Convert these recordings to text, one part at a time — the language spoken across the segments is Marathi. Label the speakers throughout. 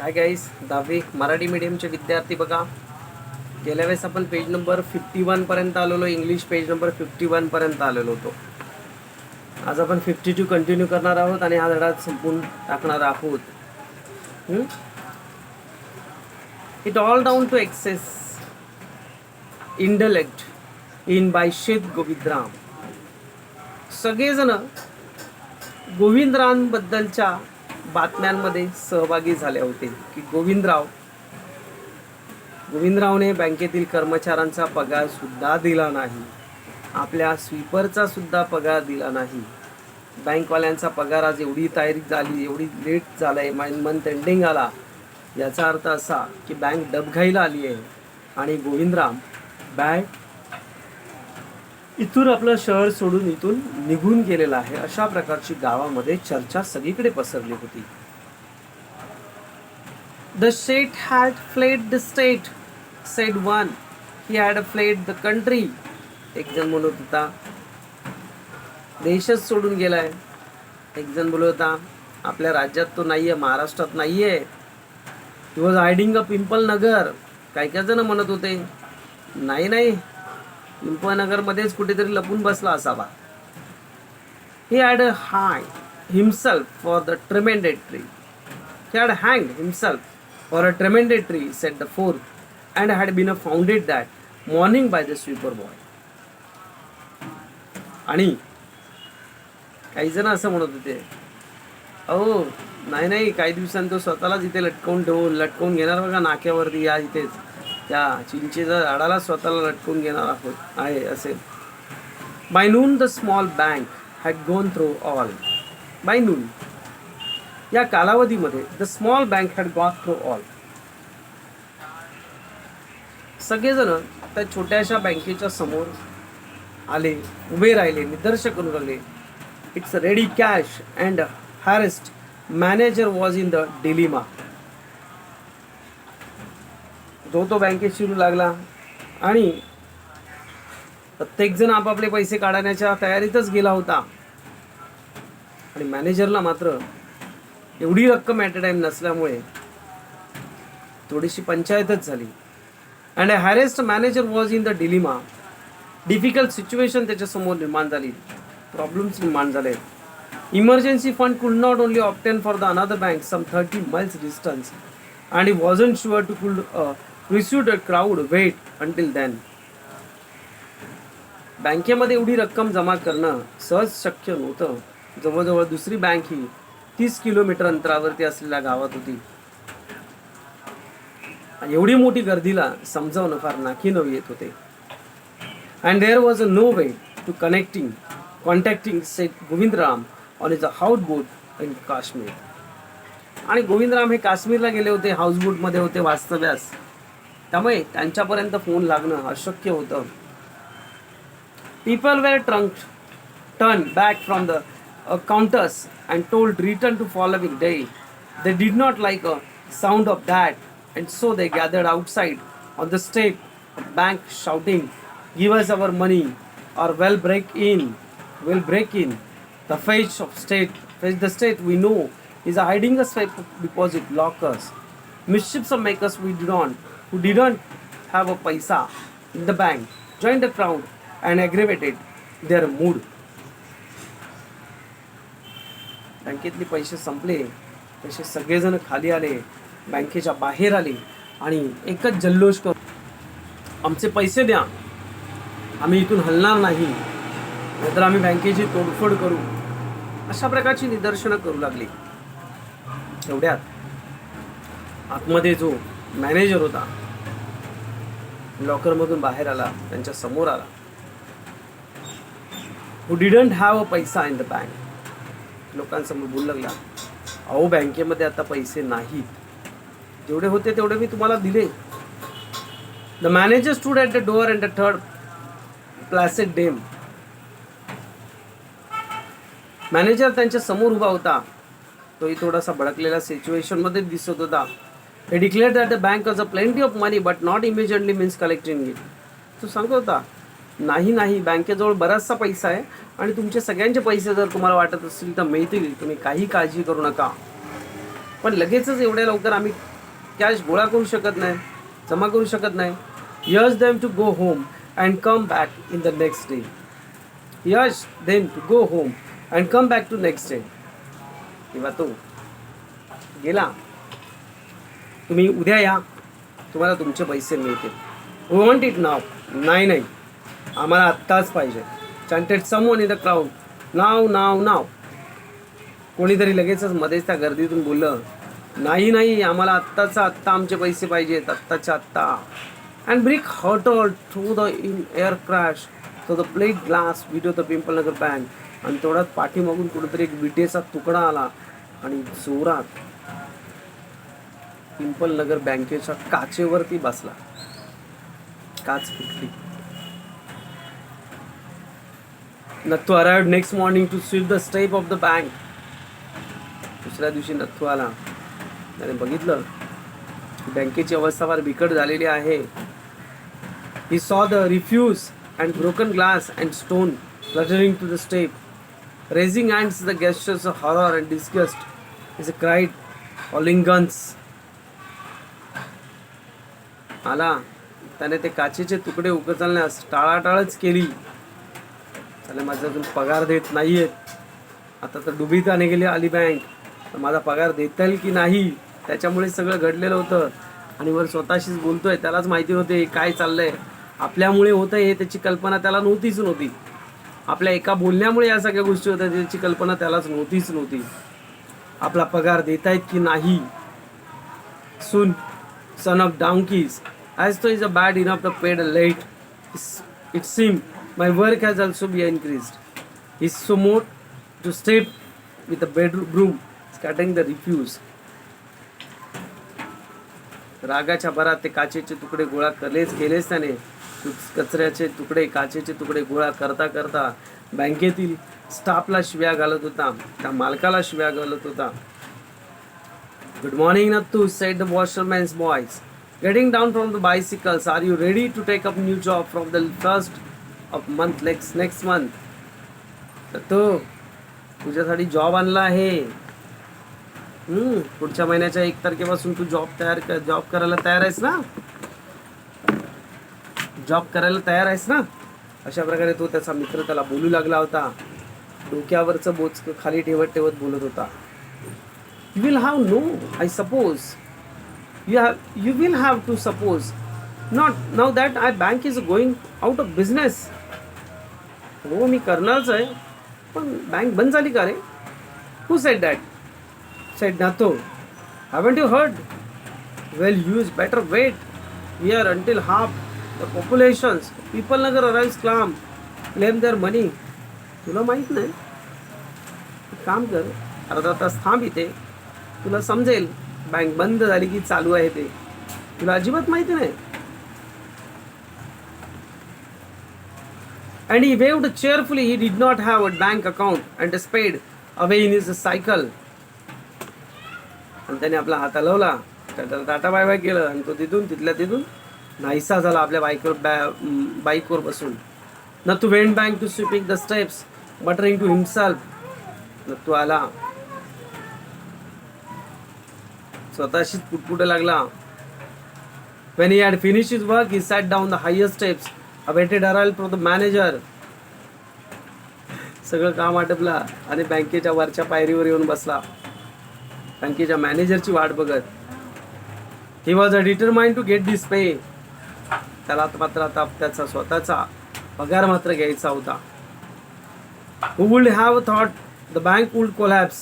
Speaker 1: हाय गाईस, 10वी मराठी मीडियमचे विद्यार्थी बघा, गेल्या वेळेस आपण पेज नंबर 51 पर्यंत आलेलो, इंग्लिश पेज नंबर 51 पर्यंत आलेलो होतो. आज आपण 52 कंटिन्यू करणार आहोत आणि हा धडा संपून टाकणार आहोत. It all down to access intellect in by Seth Govindram. सगळेजण गोविंदरावांबद्दलच्या बातम्यांमध्ये सहभागी झाले होते की गोविंदरावने बँकेतील कर्मचाऱ्यांचा पगार सुद्धा दिला नाही, आपल्या स्वीपरचा सुद्धा पगार दिला नाही. बँकवाल्यांचा पगार आज एवढी तयारी झाली, एवढी लेट झालाय, मंथ एंडिंग आला, याचा अर्थ असा की बँक डबघाईला आली आहे आणि गोविंदराम बँक इथून आपलं शहर सोडून इथून निघून गेलेला आहे. अशा प्रकारची गावामध्ये चर्चा सगळीकडे पसरली होती. The Sheth had fled the state, sed one. He had fled the country. एक जण बोलत होता देशच सोडून गेलाय. एक जण बोलत होता आपल्या राज्यात तो नाहीये, महाराष्ट्रात नाहीये. He was hiding a Pimpal Nagar. काही काही जण म्हणत होते नाही पिंपळनगर मध्येच कुठेतरी लपून बसला असावा. He had hanged himself for the tremendous tree. He had hanged himself for a tremendous tree, said the fourth, and had been founded that morning by the sweeper boy. आणि काही जण असं म्हणत होते, अहो नाही काही दिवसांनी तो स्वतःलाच इथे लटकवून घेणार बघा, नाक्यावरती या इथेच त्या चिंचेच्या झाडाला स्वतःला लटकवून घेणार आहोत आहे असे. By noon the small bank had गोन थ्रू ऑल. बाय नून या कालावधीमध्ये the small bank had gone through all. सगळेजण त्या छोट्याशा बँकेच्या समोर आले, उभे राहिले, निदर्श करून राहिले. It's ready cash and harvest manager was in the dilemma. तो बँकेत शिरू लागला आणि प्रत्येक जण आपापले पैसे काढण्याच्या तयारीतच गेला होता आणि मॅनेजरला मात्र एवढी रक्कम ॲट अ टाइम नसल्यामुळे थोडीशी पंचायतच झाली. And a harvest manager was in the dilemma. Difficult situation त्याच्यासमोर निर्माण झाली, प्रॉब्लेम्स निर्माण झाले. Emergency fund could not only obtain for the another bank some 30 miles distance and he wasn't sure to could receive the crowd wait until then. बँकेमध्ये एवढी रक्कम जमा करणं सहज शक्य नव्हतं. जवळजवळ दुसरी बँक ही 30 किलोमीटर अंतरावरती असलेल्या गावात होती. एवढी मोठी गर्दीला समजावणं फार नाकीनऊ येत होते. And there was no way to contacting Seth Govindram on is a houseboat in Kashmir. आणि गोविंदराम हे काश्मीरला गेले होते, हाऊसबोटमध्ये होते वास्तव्यास, त्यामुळे त्यांच्यापर्यंत फोन लागणं अशक्य होतं. People were turned back from the counters and told return to following day. They did not like a sound of that, and so they gathered outside on the step of bank shouting, "Give us our money, or we'll break in. The fetch the state we know is hiding us deposit lockers. Mischiefs of makers who didn't have a paisa in the bank joined the crowd and aggravated their mood." बँकेतले पैसे संपले, पैसे सगळेजण खाली आले, बँकेच्या बाहेर आले आणि एकच जल्लोष करून आमचे पैसे द्या, आम्ही इथून हलणार नाही, नाहीतर आम्ही बँकेची तोडफोड करू, अशा प्रकारची निदर्शनं करू लागली. एवढ्यात आतमध्ये जो मॅनेजर होता लॉकरमधून बाहेर आला, त्यांच्या समोर आला. who didn't have a पैसा इन द बँक. लोकांसमोर बोलू लागला, अहो बँकेमध्ये आता पैसे नाहीत, जेवढे होते तेवढे मी तुम्हाला दिले. The manager stood at the door and the third placed them. Manager त्यांच्या समोर उभा होता, तोही थोडासा भडकलेला सिच्युएशनमध्ये दिसत होता. हे declare that the bank has a plenty of money but not immediately means collecting it. तो सांगत होता नाही बँकेजवळ बराचसा पैसा आहे आणि तुमचे सगळ्यांचे पैसे जर तुम्हाला वाटत असतील तर मिळतील, तुम्ही काही काळजी करू नका, पण लगेचच एवढ्या लवकर आम्ही कॅश गोळा करू शकत नाही, जमा करू शकत नाही. Urge them to go home and come back in the next day. Urge them to go home and come back to next day. तेव्हा तो गेला. तुम्ही उद्या या, तुम्हाला तुमचे पैसे मिळतील. We want it now. नाही, आम्हाला आत्ताच पाहिजे. Chanted someone in the crowd. Now. कोणीतरी लगेचच मध्येच त्या गर्दीतून बोललं, नाही, आम्हाला आत्ताचा आत्ता आमचे पैसे पाहिजेत, आत्ताच्या आत्ता. And brick hurtled through the air crash to the plate glass video the pimple Nagar bank. आणि तेवढ्यात पाठीमागून कुठेतरी एक विटेचा तुकडा आला आणि जोरात पिंपल नगर बँकेच्या काचेवरती बसला. काच फुटली. Nathu arrived next morning to sweep the step of the bank. दुसऱ्या दिवशी नथू आला. त्याने बघितलं बँकेची अवस्था फार बिकट झालेली आहे. He saw the refuse and broken glass and stone fluttering to the step. Raising hands, the gestures of horror and disgust. He cried, calling guns. आला. त्याने ते काचेचे तुकडे उचलण्यास टाळाटाळच केली. त्याला माझा अजून पगार देत नाहीयेत. आता तर डुबीत आली बँक. तर माझा पगार देता येईल की नाही, त्याच्यामुळे सगळं घडलेलं होतं. आणि वर स्वतःशीच बोलतोय. त्यालाच माहिती होते काय चाललंय. आपल्यामुळे होतं हे त्याची कल्पना त्याला नव्हती. आपल्या एका बोलण्यामुळे या सगळ्या गोष्टी होत्या, त्याची कल्पना त्यालाच नव्हती. आपला पगार देतायत की नाही. son of donkeys, as though is a bad enough to pay late. It seemed my work has also been increased. He smote to step with a broom, scattering the refuse. रागाच्या भरात ते काचेचे तुकडे गोळा केलेच त्याने. कचऱ्याचे तुकडे, काचेचे तुकडे गोळा करता बँकेतील स्टाफला शिव्या घालत होता, त्या मालकाला शिव्या घालत होता. Good morning, Nathu, said the washerman's boys, getting down from the bicycles. Are you ready to take up new job from the first of month next month? Nathu, तुझ्यासाठी जॉब आणला आहे. पुढच्या महिन्याच्या 1 तारखेपासून तू जॉब करायला तयार आहेस ना. अशा प्रकारे तो त्याचा मित्र त्याला बोलू लागला होता. डोक्यावरचं बोचकं खाली ठेवत बोलत होता. You will have no, I suppose. You will have to suppose. Not now that our bank is going out of business. हो, मी करणारच आहे, पण बँक बंद झाली का रे? Who said that? Said Nathu. Haven't you heard? Well, you better wait here until half the populations people nagar arrives claim their money. तुला माहित नाही? काम कर, अर्धा तास थांब इथे, तुला समजेल बँक बंद झाली की चालू आहे ते. तुला अजिबात माहिती नाही. And he waved cheerfully. He did not have a bank account and sped away in his cycle. आणि त्याने आपला हात हलवला, त्याला टाटा बाय बाय केलं आणि तो तिथून नाहीसा झाला आपल्या बाईकवर बसून. Nathu went back to sweeping the steps, muttering to himself. Nathu आला, स्वतःशीच पुटपुटा लागला. When he had finished his work, he sat down the highest steps, awaited arrival from the manager. सगळं काम आटपला आणि बँकेच्या वरच्या पायरीवर येऊन बसला, बँकेच्या मॅनेजरची वाट बघत. He was determined to get this pay. त्याला मात्र आता त्याचा स्वतःचा पगार मात्र घ्यायचा होता. Who would have thought the bank would collapse?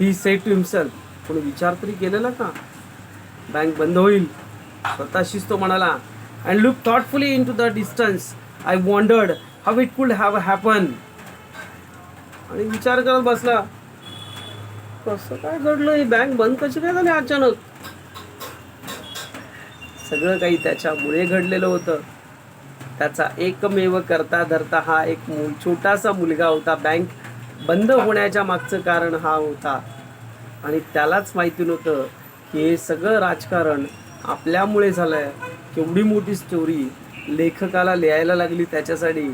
Speaker 1: He said to himself. कोणी विचार तरी केलेला का बँक बंद होईल? स्वतःशीच तो म्हणाला. And looked thoughtfully into the distance. I wondered how it could have happened. आणि विचार करत बसला, कसं काय घडलं, ही बँक बंद कशी काय झाली अचानक? सगळं काही त्याच्यामुळे घडलेलं होतं. त्याचा एकमेव करता धरता हा एक छोटासा मुलगा होता. बँक बंद होण्याच्या मागचं कारण हा होता आणि त्यालाच माहिती नव्हतं की हे सगळं राजकारण आपल्यामुळे झालंय. केवढी मोठी स्टोरी लेखकाला लिहायला लागली त्याच्यासाठी.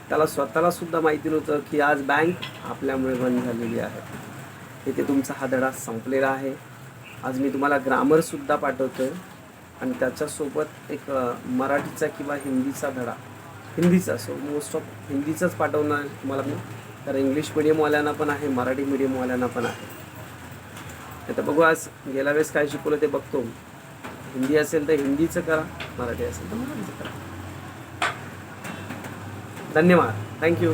Speaker 1: त्याला स्वतःला सुद्धा माहिती नव्हतं की आज बँक आपल्यामुळे बंद झालेली आहे. इथे तुमचा हा धडा संपलेला आहे. आज मी तुम्हाला ग्रामरसुद्धा पाठवतो आहे आणि त्याच्यासोबत एक मराठीचा किंवा हिंदीचा धडा, हिंदीचा, सो मोस्ट ऑफ हिंदीचाच पाठवणार तुम्हाला मी, तर इंग्लिश मिडियमवाल्यांना पण आहे, मराठी मिडियमवाल्यांना पण आहे. आता बघू आज गेल्या वेळेस काय शिकवलं ते बघतो. हिंदी असेल तर हिंदीचं करा, मराठी असेल तर मराठीचं करा. धन्यवाद, थँक्यू.